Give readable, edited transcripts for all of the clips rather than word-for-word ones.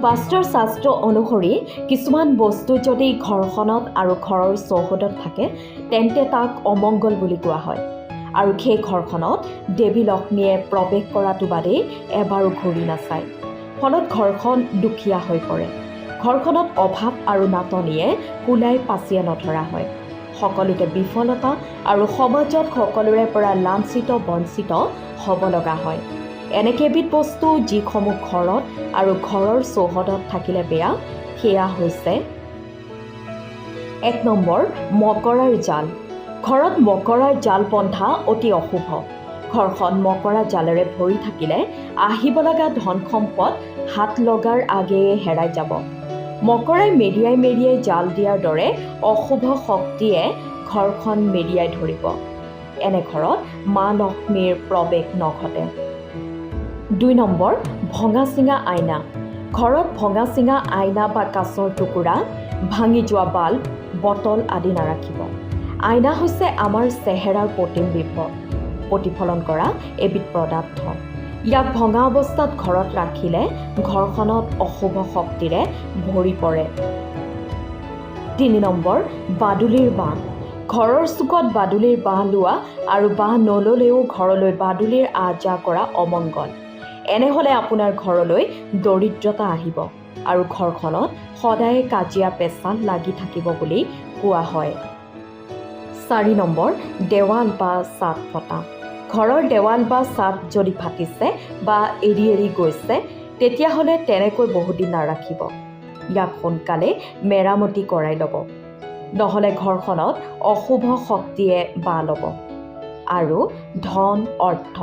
বাস্তুৰ শাস্ত্ৰ অনুসৰি কিছুমান বস্তু যদি ঘৰখনত আৰু ঘৰৰ চৌহদত থাকে তেন্তে তাক অমংগল বুলি কোৱা হয় আৰু সেই ঘৰখনত দেৱী লক্ষ্মীয়ে প্ৰৱেশ কৰাটো বাদেই এবাৰো ঘূৰি নাচায়। ফলত ঘৰখন দুখীয়া হৈ পৰে। ঘৰখনত অভাৱ আৰু নাটনিয়ে কুলাই পাচিয়ে নধৰা হয়। সকলোতে বিফলতা আৰু সমাজত সকলোৰে পৰা লাঞ্ছিত বঞ্চিত হ'ব লগা হয়। এনে কেইবিধ বস্তু যিসমূহ ঘৰত আৰু ঘৰৰ চৌহদত থাকিলে বেয়া, সেয়া হৈছে ১ নম্বৰ মকৰাৰ জাল। ঘৰত মকৰাৰ জাল বন্ধা অতি অশুভ। ঘৰখন মকৰা জালেৰে ভৰি থাকিলে আহিব লগা ধন সম্পদ হাত লগাৰ আগেয়ে হেৰাই যাব। মকৰাই মেৰিয়াই মেৰিয়াই জাল দিয়াৰ দৰে অশুভ শক্তিয়ে ঘৰখন মেৰিয়াই ধৰিব। এনে ঘৰত মা লক্ষ্মীৰ প্ৰৱেশ নঘটে। ২ নম্বৰ ভঙা চিঙা আইনা। ঘৰত ভঙা চিঙা আইনা বা কাঁচৰ টুকুৰা, ভাঙি যোৱা বাল্ব, বটল আদি নাৰাখিব। আইনা হৈছে আমাৰ চেহেৰাৰ প্ৰতিফলন কৰা এবিধ পদাৰ্থ। ইয়াক ভঙা অৱস্থাত ঘৰত ৰাখিলে ঘৰখনত অশুভ শক্তিৰে ভৰি পৰে। ৩ নম্বৰ বাদুলিৰ বাঁহ। ঘৰৰ চুকত বাদুলিৰ বাঁহ লোৱা আৰু বাঁহ নল'লেও ঘৰলৈ বাদুলিৰ আহ-যাহ কৰা অমংগল। এনে হ'লে আপোনাৰ ঘৰলৈ দৰিদ্ৰতা আহিব আৰু ঘৰখনত সদায় কাজিয়া পেচাল লাগি থাকিব বুলি কোৱা হয়। ৪ নম্বৰ দেৱাল বা ছাদ ফটা। ঘৰৰ দেৱাল বা ছাদ যদি ফাটিছে বা এৰি এৰি গৈছে তেতিয়াহ'লে তেনেকৈ বহুদিন নাৰাখিব। ইয়াক সোনকালে মেৰামতি কৰাই ল'ব, নহ'লে ঘৰখনত অশুভ শক্তিয়ে বাহ ল'ব আৰু ধন অৰ্থ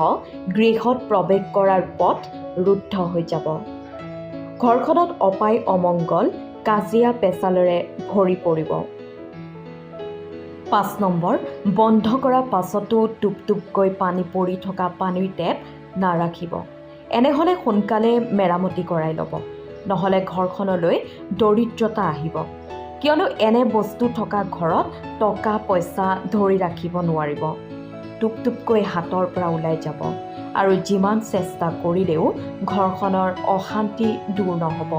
গৃহত প্ৰৱেশ কৰাৰ পথ ৰুদ্ধ হৈ যাব। ঘৰখনত অপায় অমংগল কাজিয়া পেচালেৰে ভৰি পৰিব। ৫ নম্বৰ বন্ধ কৰাৰ পাছতো টুপ টুপকৈ পানী পৰি থকা পানীৰ টেপ নাৰাখিব। এনে হ'লে সোনকালে মেৰামতি কৰাই ল'ব, নহ'লে ঘৰখনলৈ দৰিদ্ৰতা আহিব। কিয়নো এনে বস্তু থকা ঘৰত টকা পইচা ধৰি ৰাখিব নোৱাৰিব। টুপ টুপকৈ হাতৰ পৰা ওলাই যাব আৰু যিমান চেষ্টা কৰিলেও ঘৰখনৰ অশান্তি দূৰ নহ'ব।